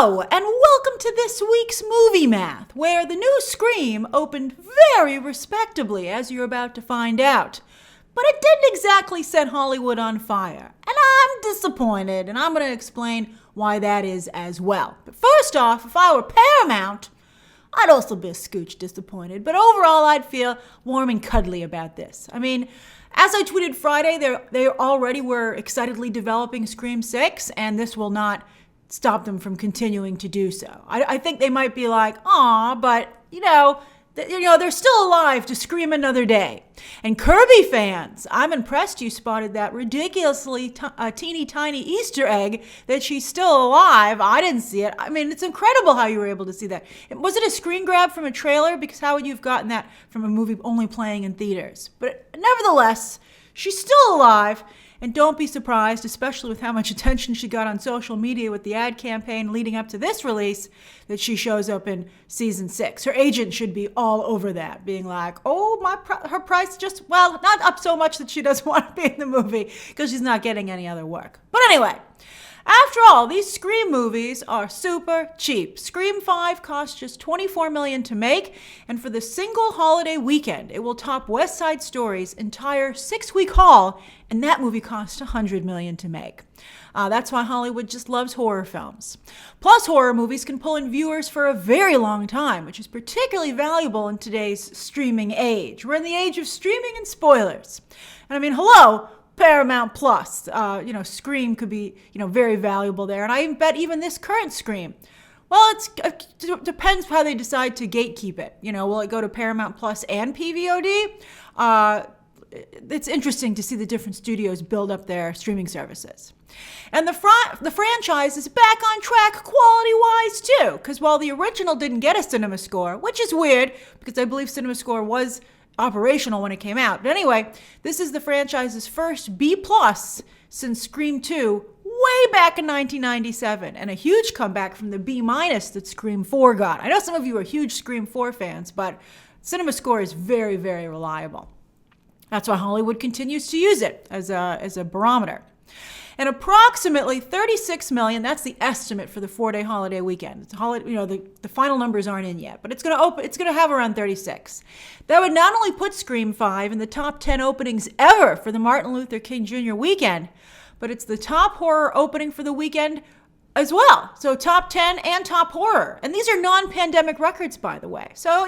Hello, and welcome to this week's Movie Math, where the new Scream opened very respectably, as you're about to find out. But it didn't exactly set Hollywood on fire, and I'm disappointed, and I'm going to explain why that is as well. But first off, if I were Paramount, I'd also be a scooch disappointed, but overall I'd feel warm and cuddly about this. I mean, as I tweeted Friday, they already were excitedly developing Scream 6, and this will not stop them from continuing to do so. I think they might be like, aw, but, they're still alive to scream another day. And Kirby fans, I'm impressed you spotted that ridiculously teeny tiny Easter egg that she's still alive. I didn't see it. I mean, it's incredible how you were able to see that. Was it a screen grab from a trailer? Because how would you have gotten that from a movie only playing in theaters? But nevertheless, she's still alive. And don't be surprised, especially with how much attention she got on social media with the ad campaign leading up to this release, that she shows up in season 6. Her agent should be all over that, being like, oh, her price just, well, not up so much that she doesn't want to be in the movie because she's not getting any other work. But anyway, after all, these Scream movies are super cheap. Scream 5 cost just $24 million to make, and for the single holiday weekend, it will top West Side Story's entire 6-week haul, and that movie cost $100 million to make. That's why Hollywood just loves horror films. Plus, horror movies can pull in viewers for a very long time, which is particularly valuable in today's streaming age. We're in the age of streaming and spoilers. And I mean, hello, Paramount Plus. Scream could be, very valuable there. And I bet even this current Scream, well, it depends how they decide to gatekeep it. Will it go to Paramount Plus and PVOD? It's interesting to see the different studios build up their streaming services. And the franchise is back on track quality-wise, too. Because while the original didn't get a cinema score, which is weird, because I believe cinema score was operational when it came out. But anyway, this is the franchise's first B+ since Scream 2 way back in 1997, and a huge comeback from the B- that Scream 4 got. I know some of you are huge Scream 4 fans, but cinema score is very, very reliable. That's why Hollywood continues to use it as a barometer. And approximately $36 million, that's the estimate for the 4-day holiday weekend. It's the final numbers aren't in yet, but it's going to have around 36. That would not only put Scream 5 in the top 10 openings ever for the Martin Luther King Jr. weekend, but it's the top horror opening for the weekend as well. So top 10 and top horror. And these are non-pandemic records, by the way. So,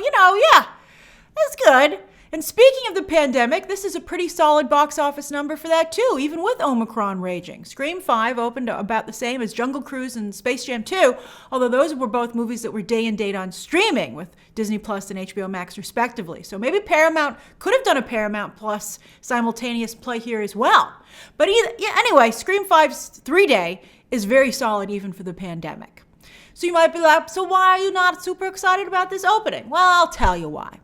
that's good. And speaking of the pandemic, this is a pretty solid box office number for that too, even with Omicron raging. Scream 5 opened about the same as Jungle Cruise and Space Jam 2, although those were both movies that were day and date on streaming with Disney Plus and HBO Max respectively. So maybe Paramount could have done a Paramount Plus simultaneous play here as well. But anyway, Scream 5's 3-day is very solid even for the pandemic. So you might be like, so why are you not super excited about this opening? Well, I'll tell you why.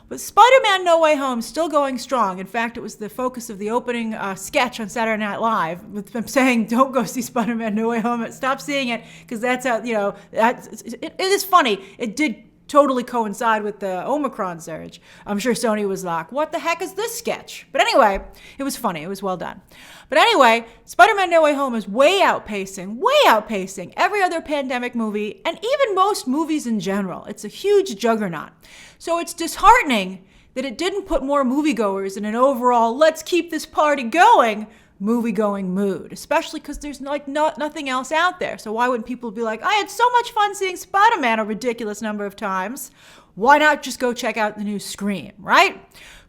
But Spider-Man No Way Home is still going strong. In fact, it was the focus of the opening sketch on Saturday Night Live with them saying, don't go see Spider-Man No Way Home. Stop seeing it, because that's how, it is funny. It did totally coincide with the Omicron surge. I'm sure Sony was like, what the heck is this sketch? But anyway, it was funny. It was well done. But anyway, Spider-Man No Way Home is way outpacing every other pandemic movie and even most movies in general. It's a huge juggernaut. So it's disheartening that it didn't put more moviegoers in an overall, let's keep this party going, movie-going mood, especially because there's nothing else out there. So why wouldn't people be like, I had so much fun seeing Spider-Man a ridiculous number of times. Why not just go check out the new Scream, right?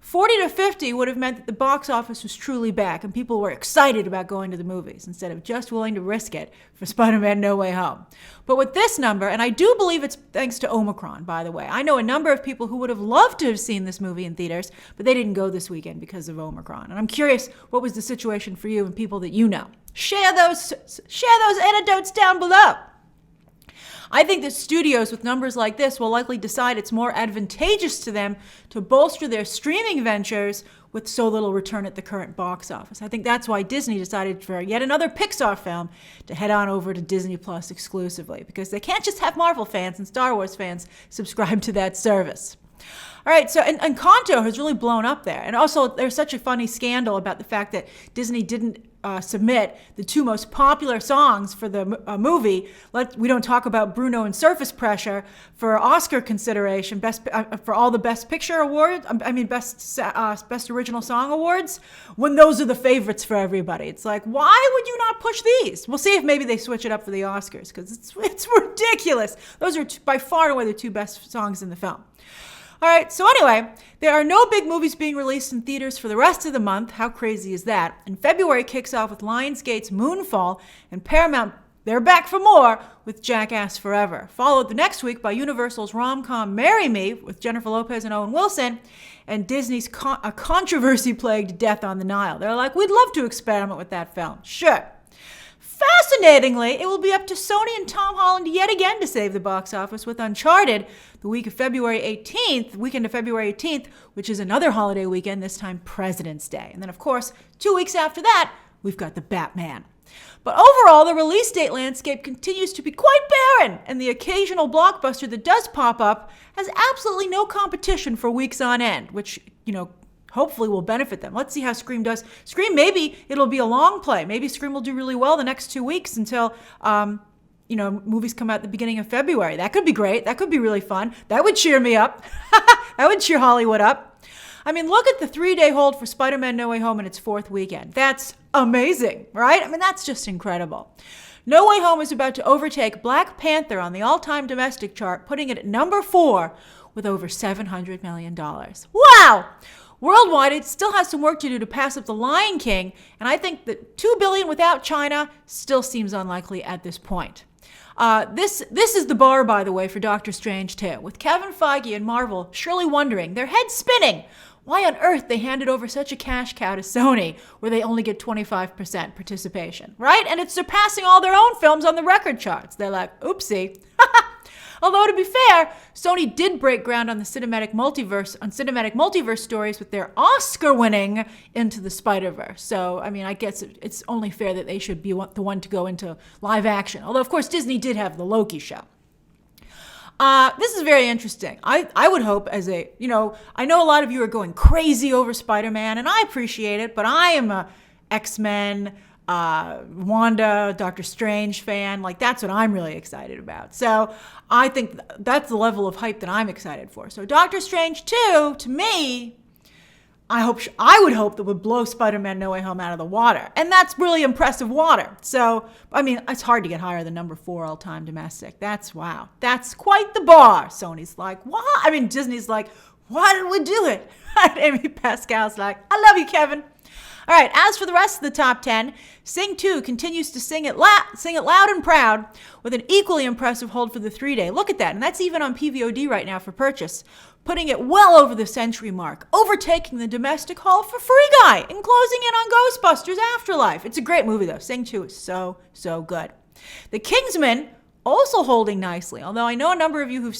40 to 50 would have meant that the box office was truly back and people were excited about going to the movies instead of just willing to risk it for Spider-Man No Way Home. But with this number, and I do believe it's thanks to Omicron, by the way. I know a number of people who would have loved to have seen this movie in theaters, but they didn't go this weekend because of Omicron. And I'm curious, what was the situation for you and people that you know? Share those anecdotes down below. I think that studios with numbers like this will likely decide it's more advantageous to them to bolster their streaming ventures with so little return at the current box office. I think that's why Disney decided for yet another Pixar film to head on over to Disney Plus exclusively, because they can't just have Marvel fans and Star Wars fans subscribe to that service. All right, so and Encanto has really blown up there. And also, there's such a funny scandal about the fact that Disney didn't submit the two most popular songs for the movie. We don't talk about Bruno and Surface Pressure for Oscar consideration, for all the Best Picture awards. Best Original Song awards. When those are the favorites for everybody, it's like, why would you not push these? We'll see if maybe they switch it up for the Oscars, because it's ridiculous. Those are by far and away the two best songs in the film. All right, so anyway, there are no big movies being released in theaters for the rest of the month. How crazy is that? And February kicks off with Lionsgate's Moonfall, and Paramount, they're back for more with Jackass Forever. Followed the next week by Universal's rom-com Marry Me with Jennifer Lopez and Owen Wilson, and Disney's a controversy-plagued Death on the Nile. They're like, we'd love to experiment with that film. Sure. Fascinatingly, it will be up to Sony and Tom Holland yet again to save the box office with Uncharted the weekend of February 18th, which is another holiday weekend, this time President's Day. And then, of course, 2 weeks after that, we've got the Batman. But overall, the release date landscape continues to be quite barren, and the occasional blockbuster that does pop up has absolutely no competition for weeks on end, which, hopefully will benefit them. Let's see how Scream does. Scream, maybe it'll be a long play. Maybe Scream will do really well the next 2 weeks until, movies come out at the beginning of February. That could be great. That could be really fun. That would cheer me up. That would cheer Hollywood up. I mean, look at the 3-day hold for Spider-Man No Way Home in its fourth weekend. That's amazing, right? I mean, that's just incredible. No Way Home is about to overtake Black Panther on the all-time domestic chart, putting it at number 4 with over $700 million. Wow! Worldwide, it still has some work to do to pass up The Lion King, and I think that $2 billion without China still seems unlikely at this point. This is the bar, by the way, for Doctor Strange 2, with Kevin Feige and Marvel surely wondering, their heads spinning, why on earth they handed over such a cash cow to Sony, where they only get 25% participation, right? And it's surpassing all their own films on the record charts. They're like, oopsie. Although, to be fair, Sony did break ground on the cinematic multiverse stories with their Oscar-winning Into the Spider-Verse. So, I mean, I guess it's only fair that they should be the one to go into live action. Although, of course, Disney did have the Loki show. This is very interesting. I would hope I know a lot of you are going crazy over Spider-Man, and I appreciate it, but I am a X-Men, Wanda, Doctor Strange fan. Like, that's what I'm really excited about. So I think that's the level of hype that I'm excited for. So Doctor Strange 2, to me, I would hope that would blow Spider-Man No Way Home out of the water. And that's really impressive water. So, I mean, it's hard to get higher than number 4 all-time domestic. Wow. That's quite the bar. Sony's like, what? I mean, Disney's like, why did we do it? Amy Pascal's like, I love you, Kevin. All right, as for the rest of the top 10, Sing 2 continues to sing it loud and proud with an equally impressive hold for the 3-day. Look at that, and that's even on PVOD right now for purchase, putting it well over the century mark, overtaking the domestic haul for Free Guy and closing in on Ghostbusters Afterlife. It's a great movie, though. Sing 2 is so, so good. The Kingsman also holding nicely, although I know a number of you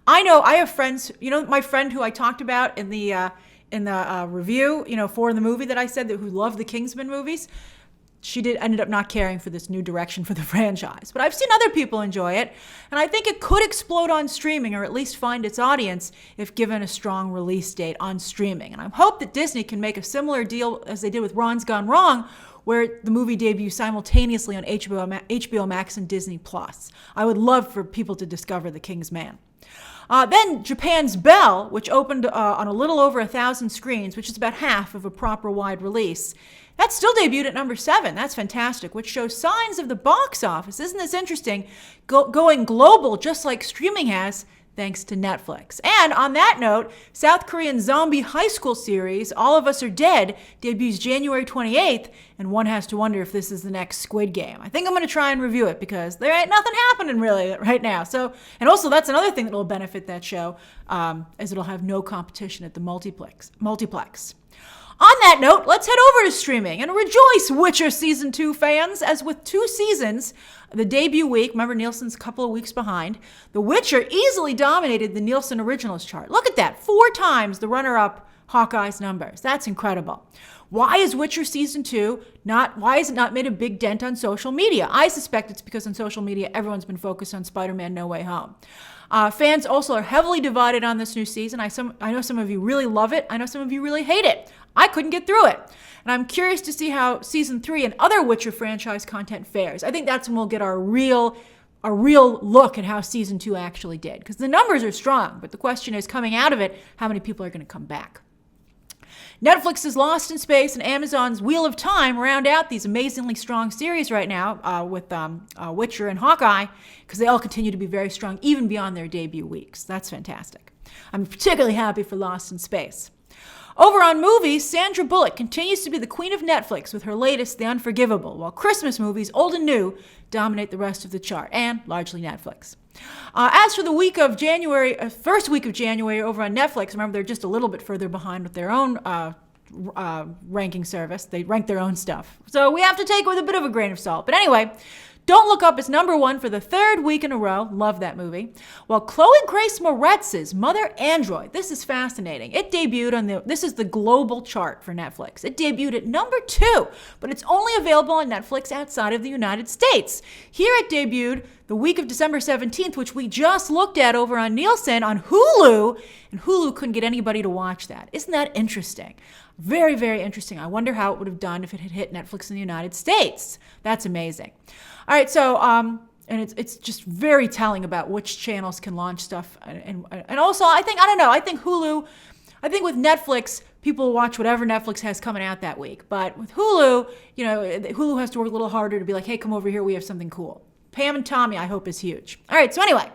I know I have friends, my friend who I talked about in the review, for the movie that I said who loved the Kingsman movies, she ended up not caring for this new direction for the franchise. But I've seen other people enjoy it, and I think it could explode on streaming, or at least find its audience if given a strong release date on streaming. And I hope that Disney can make a similar deal as they did with Ron's Gone Wrong, where the movie debuts simultaneously on HBO Max and Disney+. I would love for people to discover The King's Man. Then Japan's Belle, which opened on a little over 1,000 screens, which is about half of a proper wide release. That still debuted at number 7. That's fantastic, which shows signs of the box office. Isn't this interesting? Going global, just like streaming has, thanks to Netflix. And on that note, South Korean zombie high school series, All of Us Are Dead, debuts January 28th, and one has to wonder if this is the next Squid Game. I think I'm going to try and review it because there ain't nothing happening really right now. So, and also that's another thing that will benefit that show, as it'll have no competition at the multiplex. On that note, let's head over to streaming and rejoice, Witcher Season 2 fans, as with 2 seasons, the debut week, remember Nielsen's a couple of weeks behind, The Witcher easily dominated the Nielsen Originals chart. Look at that, 4 times the runner-up Hawkeye's numbers. That's incredible. Why is Witcher season 2 why has it not made a big dent on social media? I suspect it's because on social media, everyone's been focused on Spider-Man No Way Home. Fans also are heavily divided on this new season. I know some of you really love it. I know some of you really hate it. I couldn't get through it. And I'm curious to see how season 3 and other Witcher franchise content fares. I think that's when we'll get a real look at how season 2 actually did. Because the numbers are strong, but the question is, coming out of it, how many people are going to come back? Netflix's Lost in Space and Amazon's Wheel of Time round out these amazingly strong series right now with Witcher and Hawkeye, because they all continue to be very strong even beyond their debut weeks. That's fantastic. I'm particularly happy for Lost in Space. Over on movies, Sandra Bullock continues to be the queen of Netflix with her latest, The Unforgivable, while Christmas movies, old and new, dominate the rest of the chart, and largely Netflix. As for the week of January, first week of January over on Netflix, remember they're just a little bit further behind with their own ranking service. They rank their own stuff. So we have to take it with a bit of a grain of salt. But anyway, Don't Look Up is number 1 for the 3rd week in a row. Love that movie. While Chloe Grace Moretz's Mother Android, this is fascinating. It debuted on this is the global chart for Netflix. It debuted at number 2, but it's only available on Netflix outside of the United States. Here it debuted the week of December 17th, which we just looked at over on Nielsen on Hulu, and Hulu couldn't get anybody to watch that. Isn't that interesting? Very, very interesting. I wonder how it would have done if it had hit Netflix in the United States. That's amazing. All right, so and it's just very telling about which channels can launch stuff, and also I think Hulu. I think with Netflix, people watch whatever Netflix has coming out that week. But with Hulu, Hulu has to work a little harder to be like, hey, come over here, we have something cool. Pam and Tommy, I hope, is huge. All right, so anyway.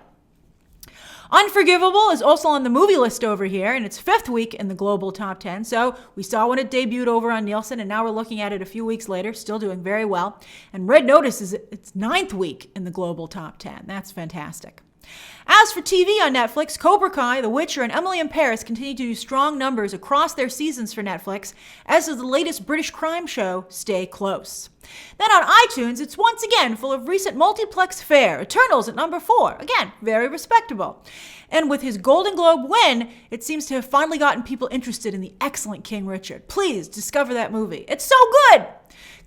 Unforgivable is also on the movie list over here, and it's 5th week in the global top 10. So we saw when it debuted over on Nielsen, and now we're looking at it a few weeks later, still doing very well. And Red Notice is its 9th week in the global top 10. That's fantastic. As for TV on Netflix, Cobra Kai, The Witcher, and Emily in Paris continue to do strong numbers across their seasons for Netflix, as does the latest British crime show, Stay Close. Then on iTunes, it's once again full of recent multiplex fare. Eternals at number 4. Again, very respectable. And with his Golden Globe win, it seems to have finally gotten people interested in the excellent King Richard. Please discover that movie. It's so good!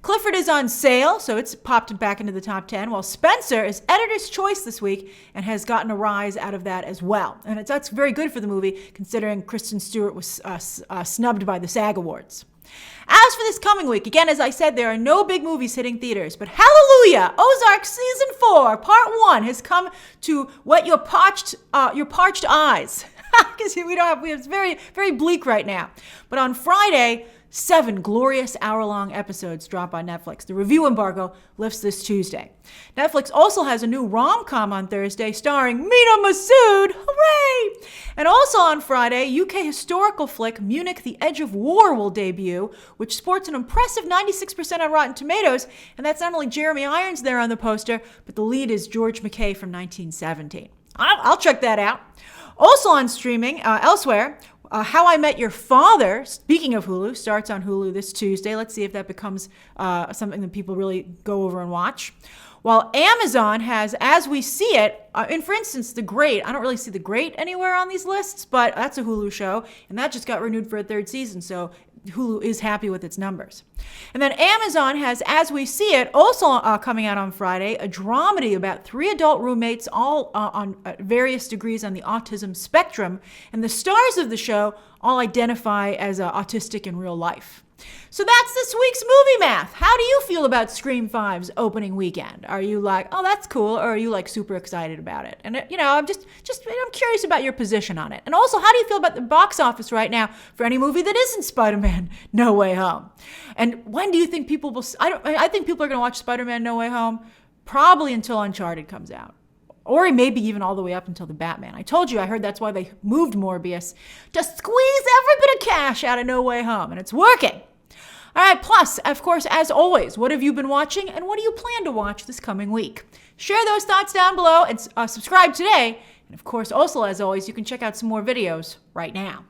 Clifford is on sale, so it's popped back into the top 10, while Spencer is editor's choice this week and has gotten a rise out of that as well. And that's very good for the movie, considering Kristen Stewart was snubbed by the SAG Awards. As for this coming week, again, as I said, there are no big movies hitting theaters, but hallelujah, Ozark Season 4, Part 1 has come to wet your parched eyes. Because it's very, very bleak right now. But on Friday, 7 glorious hour-long episodes drop on Netflix. The review embargo lifts this Tuesday. Netflix also has a new rom-com on Thursday starring Mina Massoud. Hooray! And also on Friday, UK historical flick Munich: The Edge of War will debut, which sports an impressive 96% on Rotten Tomatoes. And that's not only Jeremy Irons there on the poster, but the lead is George McKay from 1917. I'll check that out. Also on streaming elsewhere, How I Met Your Father, speaking of Hulu, starts on Hulu this Tuesday. Let's see if that becomes something that people really go over and watch. While Amazon has As We See It, and for instance, The Great. I don't really see The Great anywhere on these lists, but that's a Hulu show, and that just got renewed for a 3rd season, so Hulu is happy with its numbers. And then Amazon has As We See It, also coming out on Friday, a dramedy about 3 adult roommates, all on various degrees on the autism spectrum, and the stars of the show all identify as autistic in real life. So that's this week's Movie Math. How do you feel about Scream 5's opening weekend? Are you like, oh, that's cool, or are you like super excited about it? And I'm I'm curious about your position on it. And also, how do you feel about the box office right now for any movie that isn't Spider-Man No Way Home? And when do you think people will? I think people are going to watch Spider-Man No Way Home probably until Uncharted comes out. Or maybe even all the way up until the Batman. I told you, I heard that's why they moved Morbius to squeeze every bit of cash out of No Way Home, and it's working. All right, plus, of course, as always, what have you been watching and what do you plan to watch this coming week? Share those thoughts down below and subscribe today. And of course, also, as always, you can check out some more videos right now.